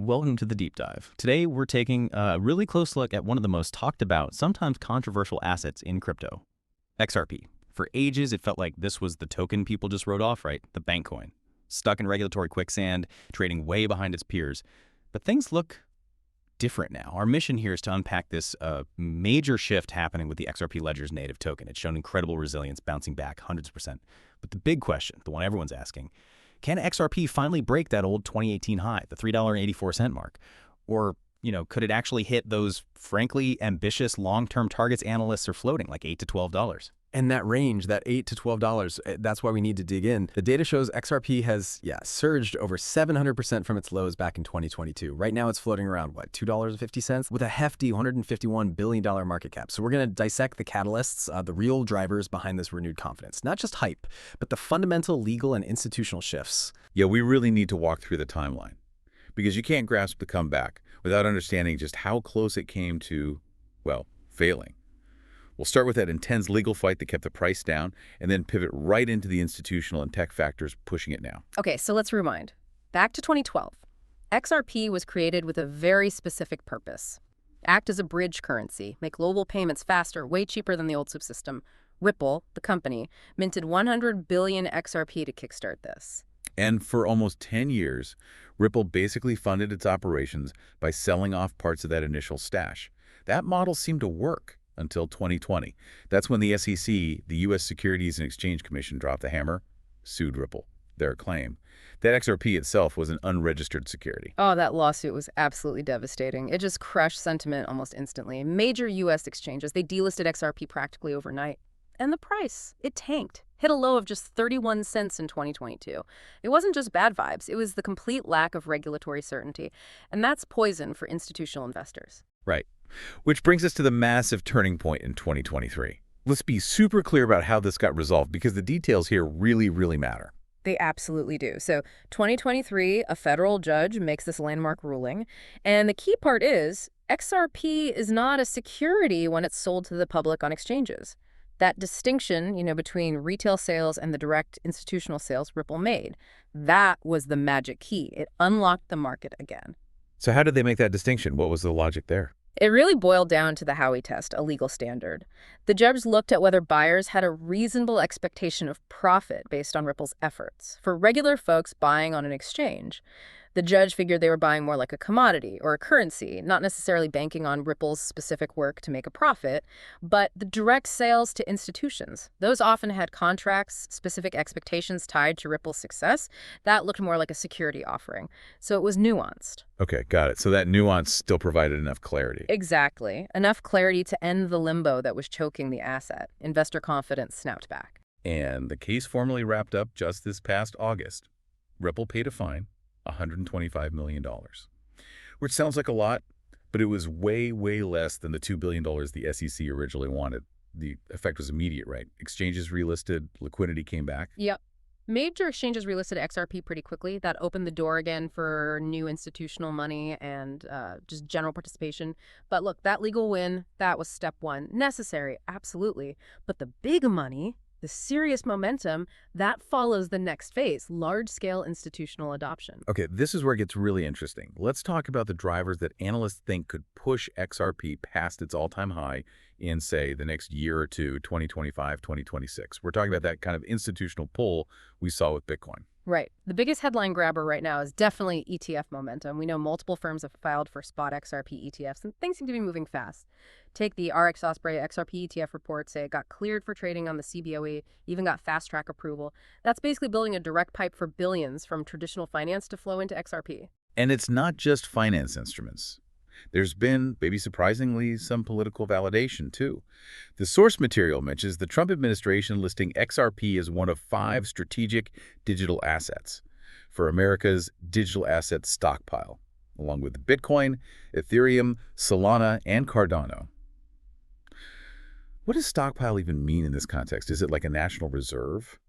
Welcome to the deep dive. Today, we're taking a really close look at one of the most talked about, sometimes controversial assets in crypto, XRP. For ages, it felt like this was the token people just wrote off, right? The bank coin. Stuck in regulatory quicksand, trading way behind its peers. But things look different now. Our mission here is to unpack this major shift happening with the XRP Ledger's native token. It's shown incredible resilience, bouncing back hundreds of percent. But the big question, the one everyone's asking, can XRP finally break that old 2018 high, the $3.84 mark? Or, could it actually hit those, frankly, ambitious long-term targets analysts are floating, like $8 to $12? And that range, that $8 to $12, that's why we need to dig in. The data shows XRP has, surged over 700% from its lows back in 2022. Right now, it's floating around, $2.50 with a hefty $151 billion market cap. So we're going to dissect the catalysts, the real drivers behind this renewed confidence. Not just hype, but the fundamental legal and institutional shifts. Yeah, we really need to walk through the timeline because you can't grasp the comeback without understanding just how close it came to, failing. We'll start with that intense legal fight that kept the price down and then pivot right into the institutional and tech factors pushing it now. Okay, so let's rewind. Back to 2012. XRP was created with a very specific purpose. Act as a bridge currency, make global payments faster, way cheaper than the old SWIFT system. Ripple, the company, minted 100 billion XRP to kickstart this. And for almost 10 years, Ripple basically funded its operations by selling off parts of that initial stash. That model seemed to work until 2020. That's when the SEC, the U.S. Securities and Exchange Commission, dropped the hammer, sued Ripple, their claim that XRP itself was an unregistered security. Oh, that lawsuit was absolutely devastating. It just crushed sentiment almost instantly. Major U.S. exchanges, they delisted XRP practically overnight. And the price, it tanked, hit a low of just 31 cents in 2022. It wasn't just bad vibes, it was the complete lack of regulatory certainty. And that's poison for institutional investors. Right. Which brings us to the massive turning point in 2023. Let's be super clear about how this got resolved because the details here really, really matter. They absolutely do. So 2023, a federal judge makes this landmark ruling. And the key part is XRP is not a security when it's sold to the public on exchanges. That distinction, between retail sales and the direct institutional sales Ripple made, that was the magic key. It unlocked the market again. So how did they make that distinction? What was the logic there? It really boiled down to the Howey test, a legal standard. The judge looked at whether buyers had a reasonable expectation of profit based on Ripple's efforts. For regular folks buying on an exchange, the judge figured they were buying more like a commodity or a currency, not necessarily banking on Ripple's specific work to make a profit, but the direct sales to institutions. Those often had contracts, specific expectations tied to Ripple's success. That looked more like a security offering. So it was nuanced. Okay, got it. So that nuance still provided enough clarity. Exactly. Enough clarity to end the limbo that was choking the asset. Investor confidence snapped back. And the case formally wrapped up just this past August. Ripple paid a fine, $125 million, which sounds like a lot, but it was way, way less than the $2 billion the SEC originally wanted. The effect was immediate, right? Exchanges relisted, liquidity came back. Yep. Major exchanges relisted XRP pretty quickly. That opened the door again for new institutional money and just general participation. But look, that legal win, that was step one. Necessary, absolutely. But the big money, the serious momentum, that follows the next phase, large-scale institutional adoption. Okay, this is where it gets really interesting. Let's talk about the drivers that analysts think could push XRP past its all-time high in, say, the next year or two, 2025, 2026. We're talking about that kind of institutional pull we saw with Bitcoin. Right. The biggest headline grabber right now is definitely ETF momentum. We know multiple firms have filed for spot XRP ETFs, and things seem to be moving fast. Take the RX Osprey XRP ETF report, say it got cleared for trading on the CBOE, even got fast-track approval. That's basically building a direct pipe for billions from traditional finance to flow into XRP. And it's not just finance instruments. There's been, maybe surprisingly, some political validation, too. The source material mentions the Trump administration listing XRP as one of 5 strategic digital assets for America's digital asset stockpile, along with Bitcoin, Ethereum, Solana, and Cardano. What does stockpile even mean in this context? Is it like a national reserve?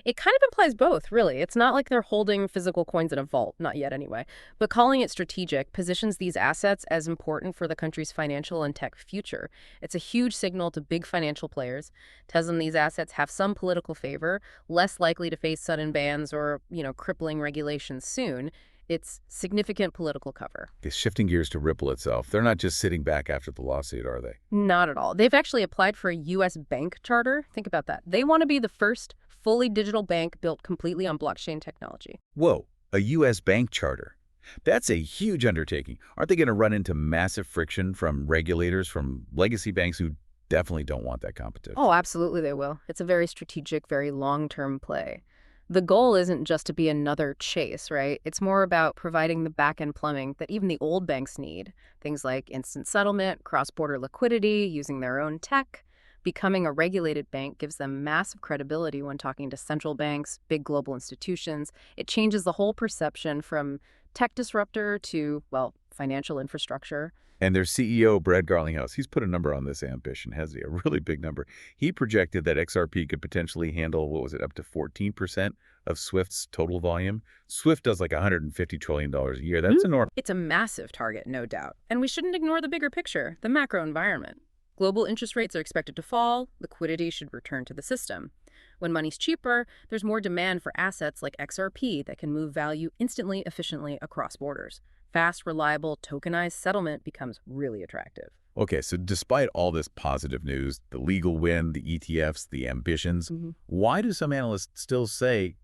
It kind of implies both, really. It's not like they're holding physical coins in a vault, not yet anyway. But calling it strategic positions these assets as important for the country's financial and tech future. It's a huge signal to big financial players, tells them these assets have some political favor, less likely to face sudden bans or, crippling regulations soon. It's significant political cover. Okay, shifting gears to Ripple itself, they're not just sitting back after the lawsuit, are they? Not at all. They've actually applied for a U.S. bank charter. Think about that. They want to be the first fully digital bank built completely on blockchain technology. Whoa, a U.S. bank charter. That's a huge undertaking. Aren't they going to run into massive friction from regulators, from legacy banks who definitely don't want that competition? Oh, absolutely they will. It's a very strategic, very long-term play. The goal isn't just to be another Chase, right? It's more about providing the back-end plumbing that even the old banks need. Things like instant settlement, cross-border liquidity, using their own tech. Becoming a regulated bank gives them massive credibility when talking to central banks, big global institutions. It changes the whole perception from tech disruptor to, well, financial infrastructure. And their CEO, Brad Garlinghouse, he's put a number on this ambition, hasn't he? A really big number. He projected that XRP could potentially handle, what was it, up to 14% of Swift's total volume. Swift does like $150 trillion a year. That's enormous. It's a massive target, no doubt. And we shouldn't ignore the bigger picture, the macro environment. Global interest rates are expected to fall. Liquidity should return to the system. When money's cheaper, there's more demand for assets like XRP that can move value instantly, efficiently across borders. Fast, reliable, tokenized settlement becomes really attractive. Okay, so despite all this positive news, the legal win, the ETFs, the ambitions, why do some analysts still say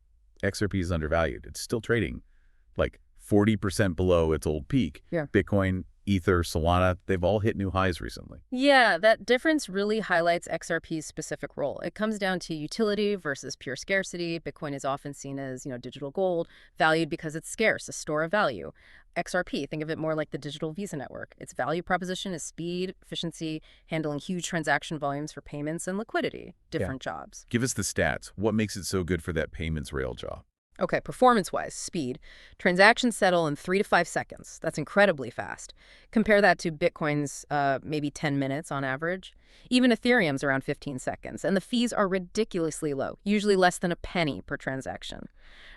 XRP is undervalued? It's still trading like 40% below its old peak. Yeah. Bitcoin, Ether, Solana, they've all hit new highs recently. Yeah, that difference really highlights XRP's specific role. It comes down to utility versus pure scarcity. Bitcoin is often seen as, digital gold, valued because it's scarce, a store of value. XRP, think of it more like the digital Visa network. Its value proposition is speed, efficiency, handling huge transaction volumes for payments and liquidity, different jobs. Give us the stats. What makes it so good for that payments rail job? Okay, performance-wise, speed. Transactions settle in 3 to 5 seconds. That's incredibly fast. Compare that to Bitcoin's maybe 10 minutes on average. Even Ethereum's around 15 seconds, and the fees are ridiculously low, usually less than a penny per transaction.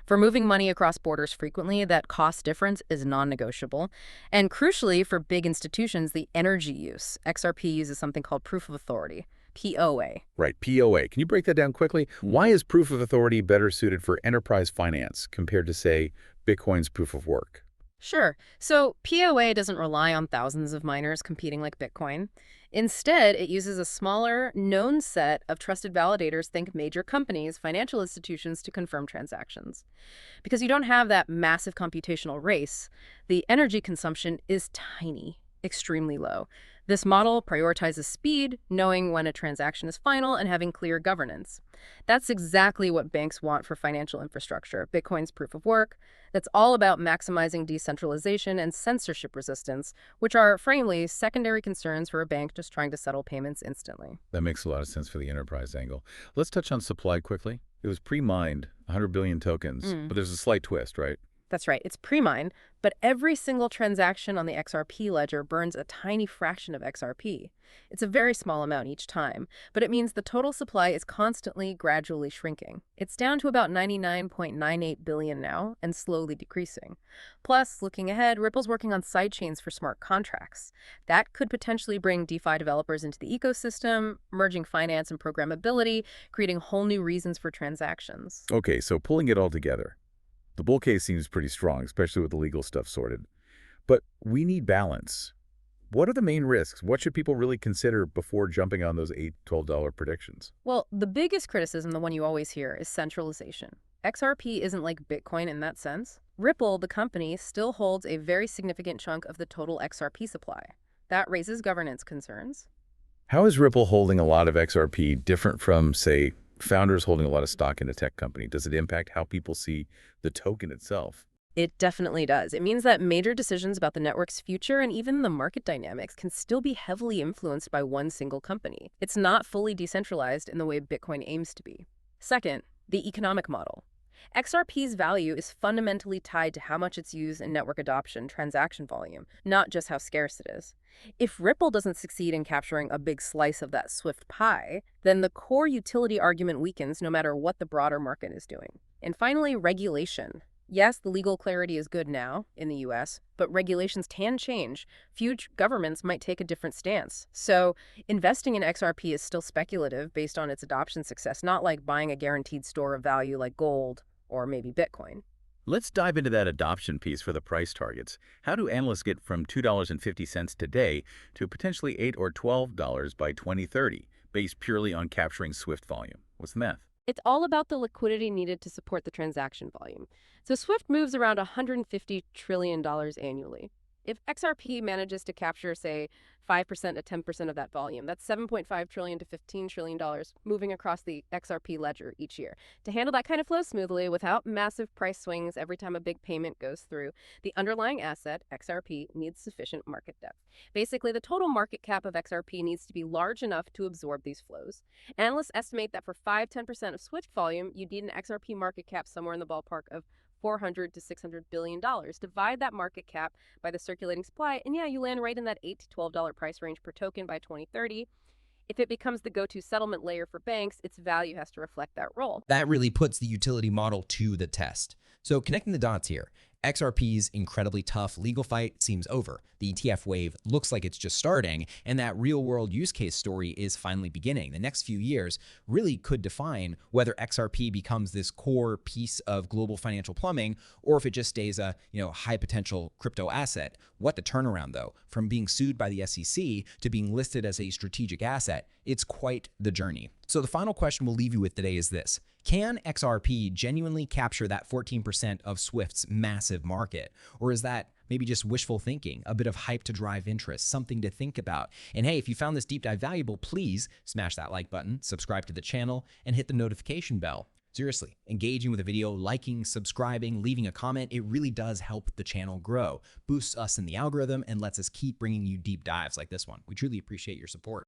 For moving money across borders frequently, that cost difference is non-negotiable. And crucially, for big institutions, the energy use. XRP uses something called proof of authority. POA. Right, POA. Can you break that down quickly? Why is proof of authority better suited for enterprise finance compared to, say, Bitcoin's proof of work? Sure. So POA doesn't rely on thousands of miners competing like Bitcoin. Instead, it uses a smaller, known set of trusted validators, think major companies, financial institutions, to confirm transactions. Because you don't have that massive computational race, the energy consumption is tiny, extremely low. This model prioritizes speed, knowing when a transaction is final, and having clear governance. That's exactly what banks want for financial infrastructure. Bitcoin's proof of work. That's all about maximizing decentralization and censorship resistance, which are, frankly, secondary concerns for a bank just trying to settle payments instantly. That makes a lot of sense for the enterprise angle. Let's touch on supply quickly. It was pre-mined, 100 billion tokens, but there's a slight twist, right? That's right, it's pre-mine, but every single transaction on the XRP ledger burns a tiny fraction of XRP. It's a very small amount each time, but it means the total supply is constantly, gradually shrinking. It's down to about 99.98 billion now and slowly decreasing. Plus, looking ahead, Ripple's working on sidechains for smart contracts. That could potentially bring DeFi developers into the ecosystem, merging finance and programmability, creating whole new reasons for transactions. Okay, so pulling it all together. The bull case seems pretty strong, especially with the legal stuff sorted. But we need balance. What are the main risks? What should people really consider before jumping on those $8, $12 predictions? Well, the biggest criticism, the one you always hear, is centralization. XRP isn't like Bitcoin in that sense. Ripple, the company, still holds a very significant chunk of the total XRP supply. That raises governance concerns. How is Ripple holding a lot of XRP different from, say, founders holding a lot of stock in a tech company? Does it impact how people see the token itself? It definitely does. It means that major decisions about the network's future and even the market dynamics can still be heavily influenced by one single company. It's not fully decentralized in the way Bitcoin aims to be. Second, the economic model. XRP's value is fundamentally tied to how much it's used in network adoption, transaction volume, not just how scarce it is. If Ripple doesn't succeed in capturing a big slice of that Swift pie, then the core utility argument weakens no matter what the broader market is doing. And finally, regulation. Yes, the legal clarity is good now in the US, but regulations can change. Future governments might take a different stance. So investing in XRP is still speculative based on its adoption success, not like buying a guaranteed store of value like gold or maybe Bitcoin. Let's dive into that adoption piece for the price targets. How do analysts get from $2.50 today to potentially $8 or $12 by 2030, based purely on capturing Swift volume? What's the math? It's all about the liquidity needed to support the transaction volume. So Swift moves around $150 trillion annually. If XRP manages to capture, say, 5% to 10% of that volume, that's $7.5 trillion to $15 trillion moving across the XRP ledger each year. To handle that kind of flow smoothly without massive price swings every time a big payment goes through, the underlying asset, XRP, needs sufficient market depth. Basically, the total market cap of XRP needs to be large enough to absorb these flows. Analysts estimate that for 5–10% of Swift volume, you'd need an XRP market cap somewhere in the ballpark of $400 to $600 billion. Divide that market cap by the circulating supply, and yeah, you land right in that $8 to $12 price range per token by 2030. If it becomes the go-to settlement layer for banks, its value has to reflect that role. That really puts the utility model to the test. So connecting the dots here, XRP's incredibly tough legal fight seems over. The ETF wave looks like it's just starting, and that real-world use case story is finally beginning. The next few years really could define whether XRP becomes this core piece of global financial plumbing, or if it just stays a high-potential crypto asset. What the turnaround, though, from being sued by the SEC to being listed as a strategic asset, it's quite the journey. So the final question we'll leave you with today is this. Can XRP genuinely capture that 14% of Swift's massive market? Or is that maybe just wishful thinking, a bit of hype to drive interest, something to think about? And hey, if you found this deep dive valuable, please smash that like button, subscribe to the channel, and hit the notification bell. Seriously, engaging with a video, liking, subscribing, leaving a comment, it really does help the channel grow, boosts us in the algorithm, and lets us keep bringing you deep dives like this one. We truly appreciate your support.